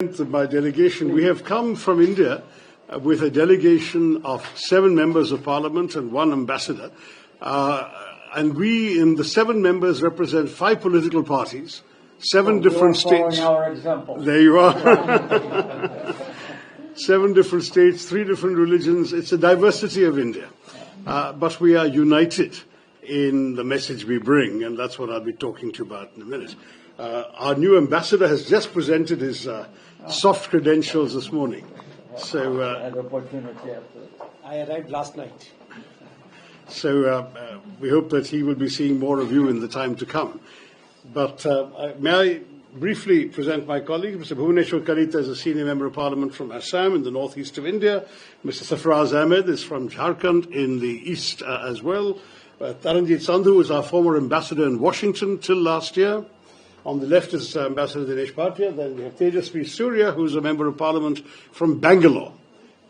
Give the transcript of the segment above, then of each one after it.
My delegation, we have come from India with a delegation of 7 members of parliament and 1 ambassador. And we, in the 7 members, represent 5 political parties, 7 different states. Our example. There you are. 7 different states, 3 different religions. It's a diversity of India. But we are united in the message we bring, and that's what I'll be talking to you about in a minute. Our new ambassador has just presented his soft credentials this morning. So I arrived last night. So we hope that he will be seeing more of you in the time to come. But may I briefly present my colleague, Mr. Bhuvaneshwar Kalita is a senior member of parliament from Assam in the northeast of India. Mr. Sarfaraz Ahmed is from Jharkhand in the east as well. Taranjit Sandhu is our former ambassador in Washington till last year. On the left is Ambassador Dinesh Bhatia. Then we have Tejasvi Surya, who is a member of parliament from Bangalore.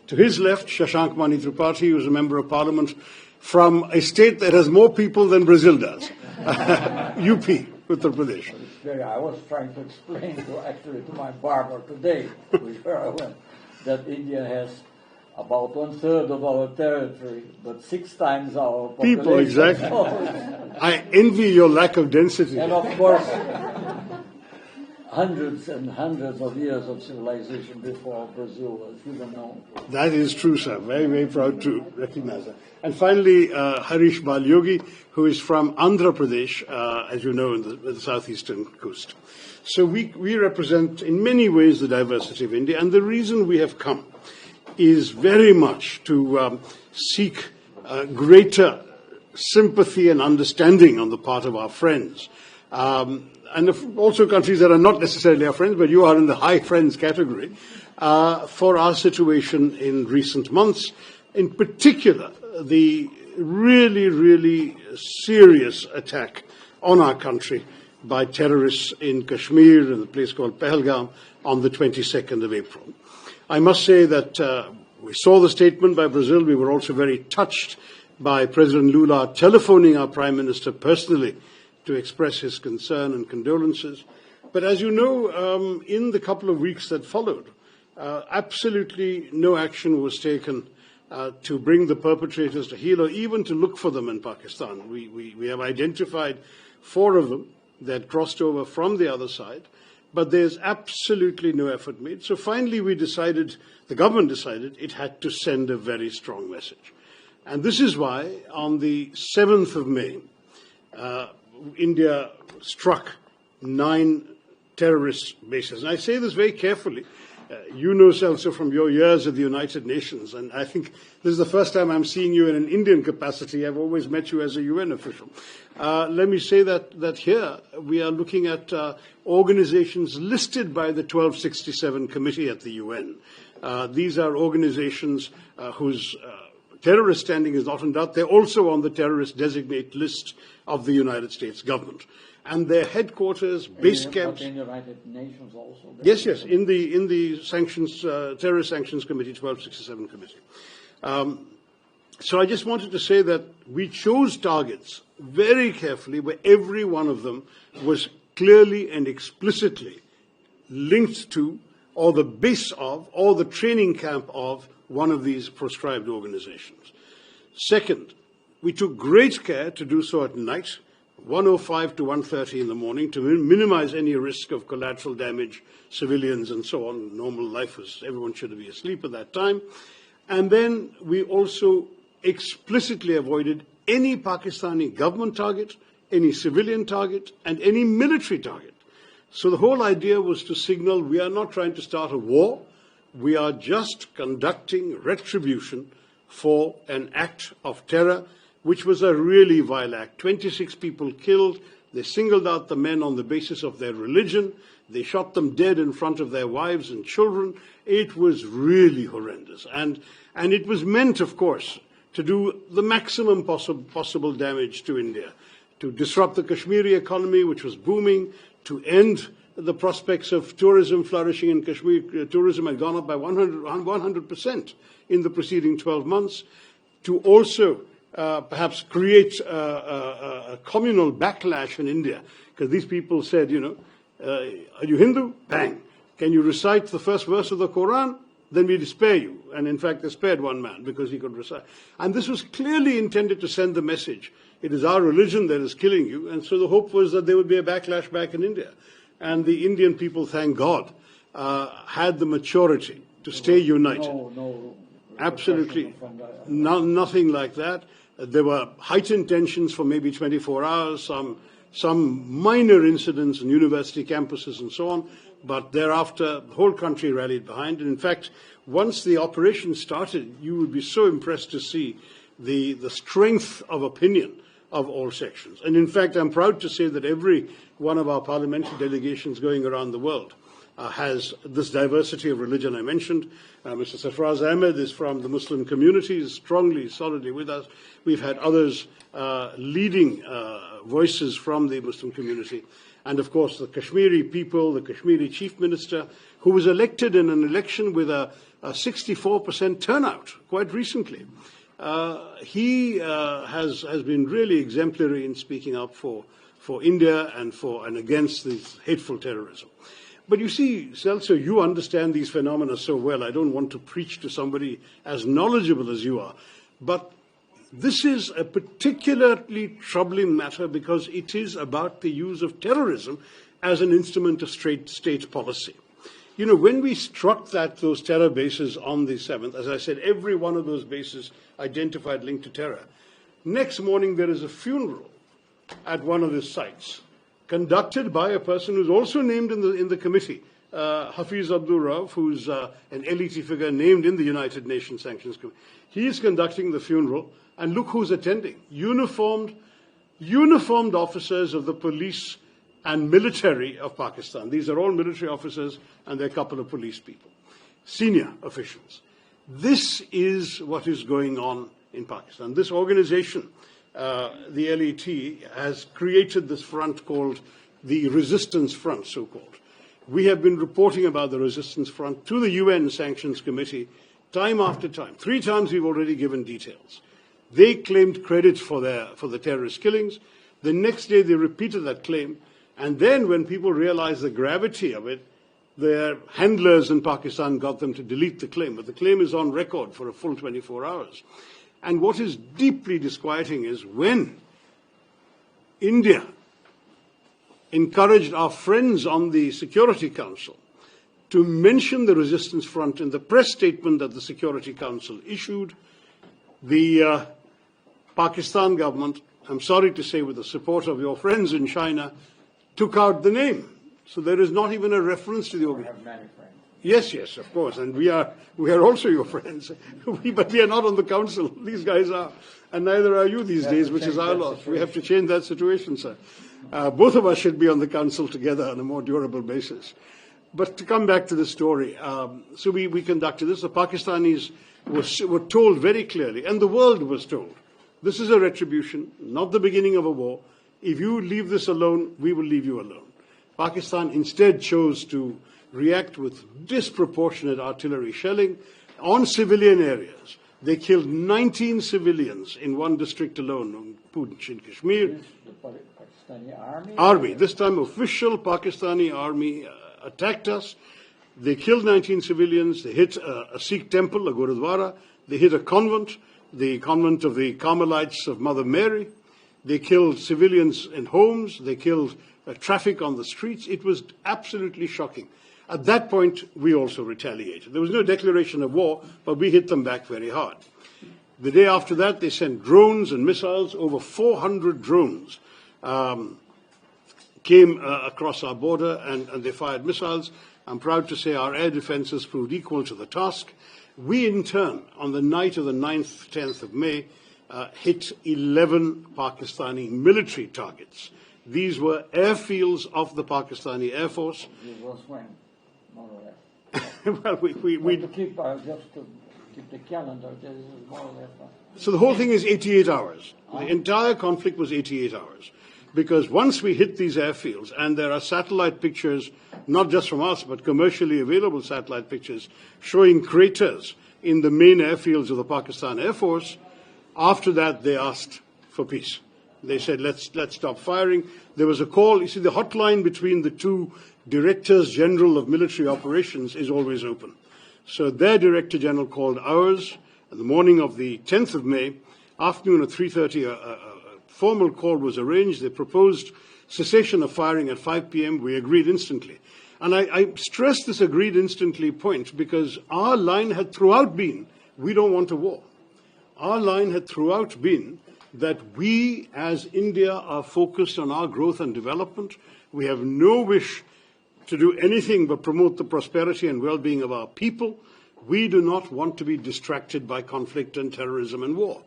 To his left, Shashank Mani Tripathi, who is a member of parliament from a state that has more people than Brazil does, UP, Uttar Pradesh. I was trying to explain to my barber today, where I went, that India has about 1/3 of our territory, but 6 times our population. People, exactly. I envy your lack of density. And of course, hundreds and hundreds of years of civilization before Brazil was even known. That is true, sir. Very, very proud to recognize that. And finally, Harish Balyogi, who is from Andhra Pradesh, as you know, in the southeastern coast. So we represent, in many ways, the diversity of India. And the reason we have come is very much to seek greater sympathy and understanding on the part of our friends. And also countries that are not necessarily our friends, but you are in the high friends category, for our situation in recent months. In particular, the really, really serious attack on our country by terrorists in Kashmir, in a place called Pahalgam, on the 22nd of April. I must say that we saw the statement by Brazil. We were also very touched by President Lula telephoning our Prime Minister personally to express his concern and condolences. But as you know, in the couple of weeks that followed, absolutely no action was taken to bring the perpetrators to heel or even to look for them in Pakistan. We have identified 4 of them that crossed over from the other side, but there's absolutely no effort made. So finally the government decided it had to send a very strong message. And this is why on the 7th of May, India struck 9 terrorist bases. And I say this very carefully. You know, Celso, from your years at the United Nations, and I think this is the first time I'm seeing you in an Indian capacity. I've always met you as a UN official. Let me say that here we are looking at organizations listed by the 1267 Committee at the UN. These are organizations whose terrorist standing is not in doubt. They're also on the terrorist designate list of the United States government. And their headquarters, base camps. In the United Nations also. Yes, in the sanctions, Terrorist Sanctions Committee, 1267 Committee. So I just wanted to say that we chose targets very carefully where every one of them was clearly and explicitly linked to, or the base of, or the training camp of one of these proscribed organizations. Second, we took great care to do so at night, 1:05 to 1:30 in the morning, to minimize any risk of collateral damage, civilians and so on. Normal life was, everyone should be asleep at that time. And then we also explicitly avoided any Pakistani government target, any civilian target, and any military target. So the whole idea was to signal we are not trying to start a war. We are just conducting retribution for an act of terror, which was a really vile act. 26 people killed. They singled out the men on the basis of their religion. They shot them dead in front of their wives and children. It was really horrendous. And it was meant, of course, to do the maximum possible damage to India, to disrupt the Kashmiri economy, which was booming, to end the prospects of tourism flourishing in Kashmir. Tourism had gone up by 100% in the preceding 12 months, to also perhaps create a communal backlash in India, because these people said, are you Hindu? Bang. Can you recite the first verse of the Quran? Then we'll spare you. And in fact, they spared one man because he could recite. And this was clearly intended to send the message. It is our religion that is killing you. And so the hope was that there would be a backlash back in India. And the Indian people, thank God, had the maturity to stay united. No, absolutely. Nothing like that. There were heightened tensions for maybe 24 hours, some minor incidents in university campuses and so on. But thereafter, the whole country rallied behind. And in fact, once the operation started, you would be so impressed to see the strength of opinion of all sections. And in fact, I'm proud to say that every one of our parliamentary delegations going around the world has this diversity of religion I mentioned. Mr. Sarfraz Ahmed is from the Muslim community, is strongly, solidly with us. We've had others leading voices from the Muslim community. And of course, the Kashmiri people, the Kashmiri chief minister, who was elected in an election with a 64% turnout quite recently. He has been really exemplary in speaking up for India and against this hateful terrorism. But you see, Celso, you understand these phenomena so well. I don't want to preach to somebody as knowledgeable as you are. But this is a particularly troubling matter because it is about the use of terrorism as an instrument of state policy. You know, when we struck those terror bases on the 7th, as I said, every one of those bases identified linked to terror. Next morning, there is a funeral at one of the sites, conducted by a person who's also named in the committee, Hafiz Abdul Rauf, who's an elite figure named in the United Nations Sanctions Committee. He is conducting the funeral, and look who's attending. Uniformed officers of the police and military of Pakistan. These are all military officers, and there are a couple of police people, senior officials. This is what is going on in Pakistan. This organization, the LET, has created this front called the Resistance Front, so-called. We have been reporting about the Resistance Front to the UN Sanctions Committee time after time. 3 times we've already given details. They claimed credit for the terrorist killings. The next day they repeated that claim. And then when people realized the gravity of it, their handlers in Pakistan got them to delete the claim. But the claim is on record for a full 24 hours. And what is deeply disquieting is when India encouraged our friends on the Security Council to mention the Resistance Front in the press statement that the Security Council issued, the Pakistan government, I'm sorry to say with the support of your friends in China, took out the name. So there is not even a reference to the organization. I have many friends. Yes, of course, and we are also your friends. But we are not on the council. These guys are, and neither are you these days, which is our loss. We have to change that situation, sir. Both of us should be on the council together on a more durable basis. But to come back to the story, so we conducted this. The Pakistanis were told very clearly, and the world was told, this is a retribution, not the beginning of a war. If you leave this alone, we will leave you alone. Pakistan instead chose to react with disproportionate artillery shelling on civilian areas. They killed 19 civilians in one district alone, on Poonch in Kashmir. The Pakistani Army. This time official Pakistani army attacked us. They killed 19 civilians. They hit a Sikh temple, a Gurudwara. They hit a convent, the convent of the Carmelites of Mother Mary. They killed civilians in homes. They killed traffic on the streets. It was absolutely shocking. At that point, we also retaliated. There was no declaration of war, but we hit them back very hard. The day after that, they sent drones and missiles. Over 400 drones came across our border, and they fired missiles. I'm proud to say our air defenses proved equal to the task. We, in turn, on the night of the 9th, 10th of May, hit 11 Pakistani military targets. These were airfields of the Pakistani Air Force. It was when, more or less. Well, we to keep the calendar, this is more or less. So the whole thing is 88 hours. The entire conflict was 88 hours. Because once we hit these airfields, and there are satellite pictures, not just from us, but commercially available satellite pictures, showing craters in the main airfields of the Pakistan Air Force, after that they asked for peace. They said, let's stop firing. There was a call. You see, the hotline between the two Directors General of Military Operations is always open. So their Director General called ours in the morning of the 10th of May, afternoon at 3:30, a formal call was arranged. They proposed cessation of firing at 5 p.m. We agreed instantly. And I stress this agreed instantly point because our line had throughout been, we don't want a war. Our line had throughout been that we as India are focused on our growth and development. We have no wish to do anything but promote the prosperity and well-being of our people. We do not want to be distracted by conflict and terrorism and war.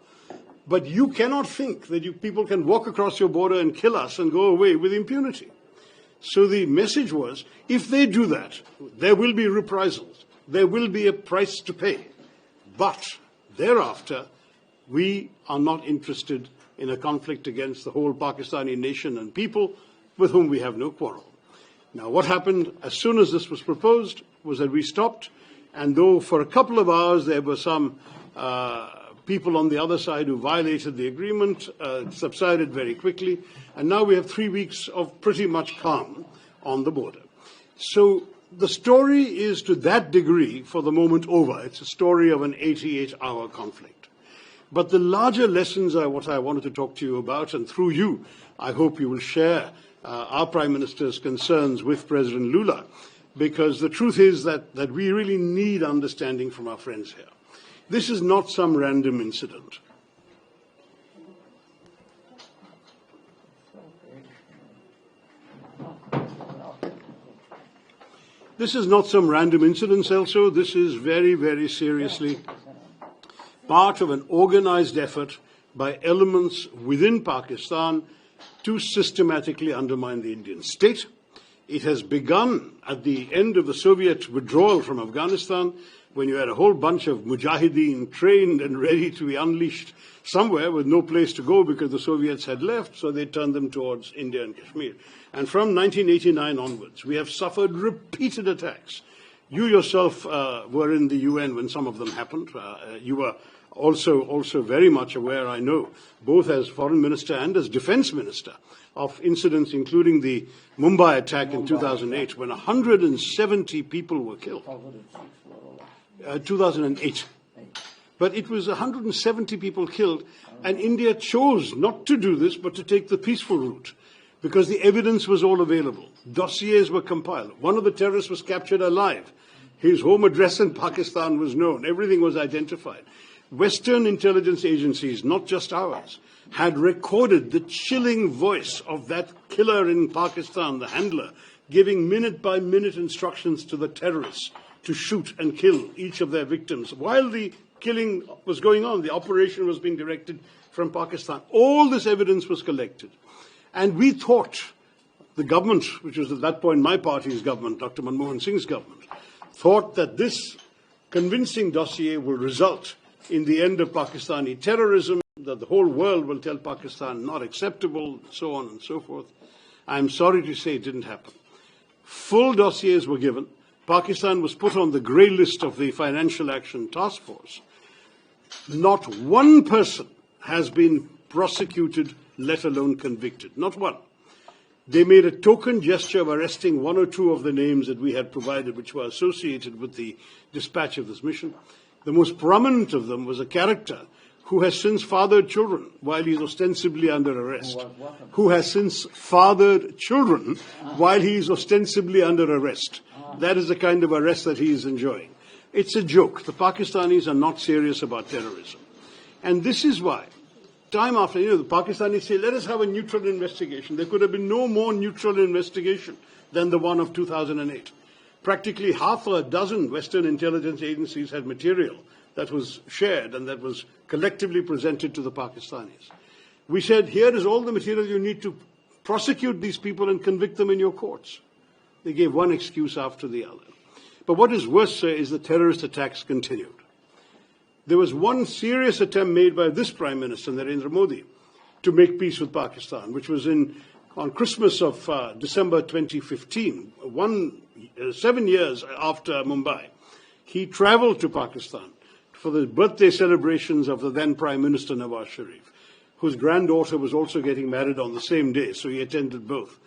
But you cannot think that you people can walk across your border and kill us and go away with impunity. So the message was, if they do that, there will be reprisals. There will be a price to pay. But thereafter, we are not interested in a conflict against the whole Pakistani nation and people with whom we have no quarrel. Now, what happened as soon as this was proposed was that we stopped, and though for a couple of hours there were some people on the other side who violated the agreement, it subsided very quickly, and now we have 3 weeks of pretty much calm on the border. So the story is to that degree, for the moment, over. It's a story of an 88-hour conflict. But the larger lessons are what I wanted to talk to you about, and through you, I hope you will share our Prime Minister's concerns with President Lula, because the truth is that we really need understanding from our friends here. This is not some random incident. This is not some random incident, Celso. This is very, very seriously part of an organized effort by elements within Pakistan to systematically undermine the Indian state. It has begun at the end of the Soviet withdrawal from Afghanistan, when you had a whole bunch of mujahideen trained and ready to be unleashed somewhere with no place to go because the Soviets had left, so they turned them towards India and Kashmir. And from 1989 onwards, we have suffered repeated attacks. You yourself were in the UN when some of them happened. You were also very much aware, I know, both as Foreign Minister and as Defense Minister, of incidents including the Mumbai attack in 2008, when 170 people were killed. 2008. But it was 170 people killed, and India chose not to do this, but to take the peaceful route, because the evidence was all available. Dossiers were compiled. One of the terrorists was captured alive. His home address in Pakistan was known. Everything was identified. Western intelligence agencies, not just ours, had recorded the chilling voice of that killer in Pakistan, the handler, giving minute-by-minute instructions to the terrorists to shoot and kill each of their victims. While the killing was going on, the operation was being directed from Pakistan. All this evidence was collected. And we thought, the government, which was at that point my party's government, Dr. Manmohan Singh's government, thought that this convincing dossier will result in the end of Pakistani terrorism, that the whole world will tell Pakistan not acceptable, so on and so forth. I'm sorry to say it didn't happen. Full dossiers were given. Pakistan was put on the grey list of the Financial Action Task Force. Not one person has been prosecuted, let alone convicted. Not one. They made a token gesture of arresting one or two of the names that we had provided, which were associated with the dispatch of this mission. The most prominent of them was a character who has since fathered children while he is ostensibly under arrest. Who has since fathered children while he is ostensibly under arrest. That is the kind of arrest that he is enjoying. It's a joke. The Pakistanis are not serious about terrorism. And this is why, time after, the Pakistanis say, let us have a neutral investigation. There could have been no more neutral investigation than the one of 2008. Practically half a dozen Western intelligence agencies had material that was shared and that was collectively presented to the Pakistanis. We said, here is all the material you need to prosecute these people and convict them in your courts. They gave one excuse after the other. But what is worse, sir, is the terrorist attacks continued. There was one serious attempt made by this Prime Minister, Narendra Modi, to make peace with Pakistan, which was on Christmas of December 2015, 7 years after Mumbai. He traveled to Pakistan for the birthday celebrations of the then Prime Minister Nawaz Sharif, whose granddaughter was also getting married on the same day, so he attended both.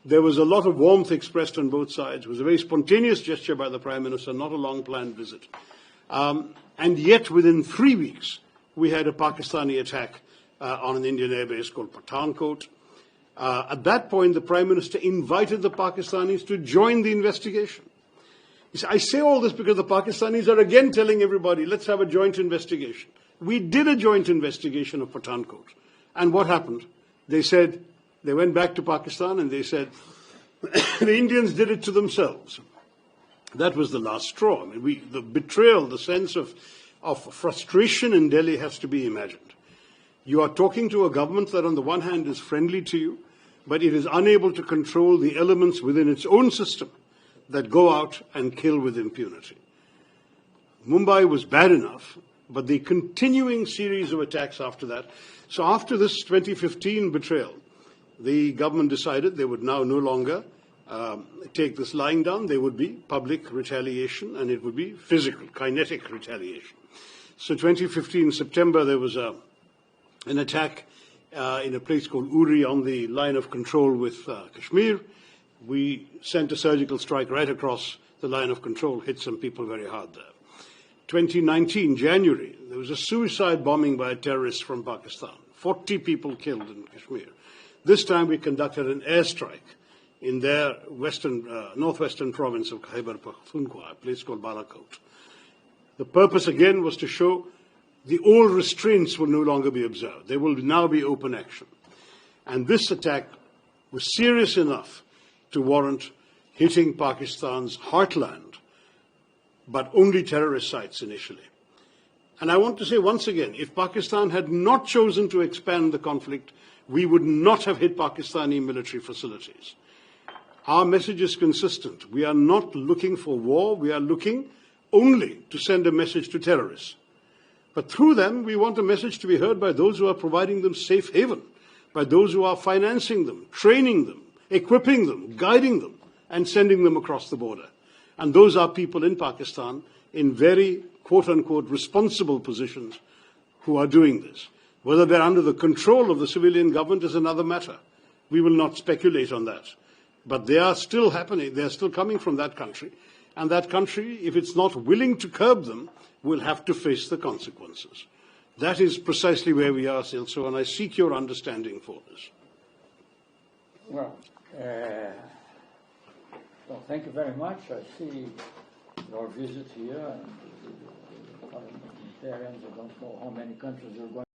There was a lot of warmth expressed on both sides. It was a very spontaneous gesture by the Prime Minister, not a long-planned visit. And yet, within 3 weeks, we had a Pakistani attack on an Indian airbase called Pathankot. At that point, the Prime Minister invited the Pakistanis to join the investigation. I say all this because the Pakistanis are again telling everybody, let's have a joint investigation. We did a joint investigation of Pathankot. And what happened? They said, they went back to Pakistan and they said, the Indians did it to themselves. That was the last straw. I mean, the betrayal, the sense of frustration in Delhi has to be imagined. You are talking to a government that on the one hand is friendly to you, but it is unable to control the elements within its own system that go out and kill with impunity. Mumbai was bad enough, but the continuing series of attacks after that. So after this 2015 betrayal, the government decided they would now no longer take this lying down. There would be public retaliation, and it would be physical, kinetic retaliation. So 2015 September, there was an attack in a place called Uri on the line of control with Kashmir. We sent a surgical strike right across the line of control, hit some people very hard there. 2019, January, there was a suicide bombing by a terrorist from Pakistan. 40 people killed in Kashmir. This time we conducted an airstrike in their northwestern province of Khyber Pakhtunkhwa, a place called Balakot. The purpose again was to show the old restraints will no longer be observed. There will now be open action. And this attack was serious enough to warrant hitting Pakistan's heartland, but only terrorist sites initially. And I want to say once again, if Pakistan had not chosen to expand the conflict, we would not have hit Pakistani military facilities. Our message is consistent. We are not looking for war. We are looking only to send a message to terrorists. But through them, we want a message to be heard by those who are providing them safe haven, by those who are financing them, training them, equipping them, guiding them, and sending them across the border. And those are people in Pakistan in very, quote-unquote, responsible positions who are doing this. Whether they're under the control of the civilian government is another matter. We will not speculate on that. But they are still happening. They are still coming from that country. And that country, if it's not willing to curb them, will have to face the consequences. That is precisely where we are, Celso, and I seek your understanding for this. Well, thank you very much. I see your visit here, and parliamentarians, I don't know how many countries you're going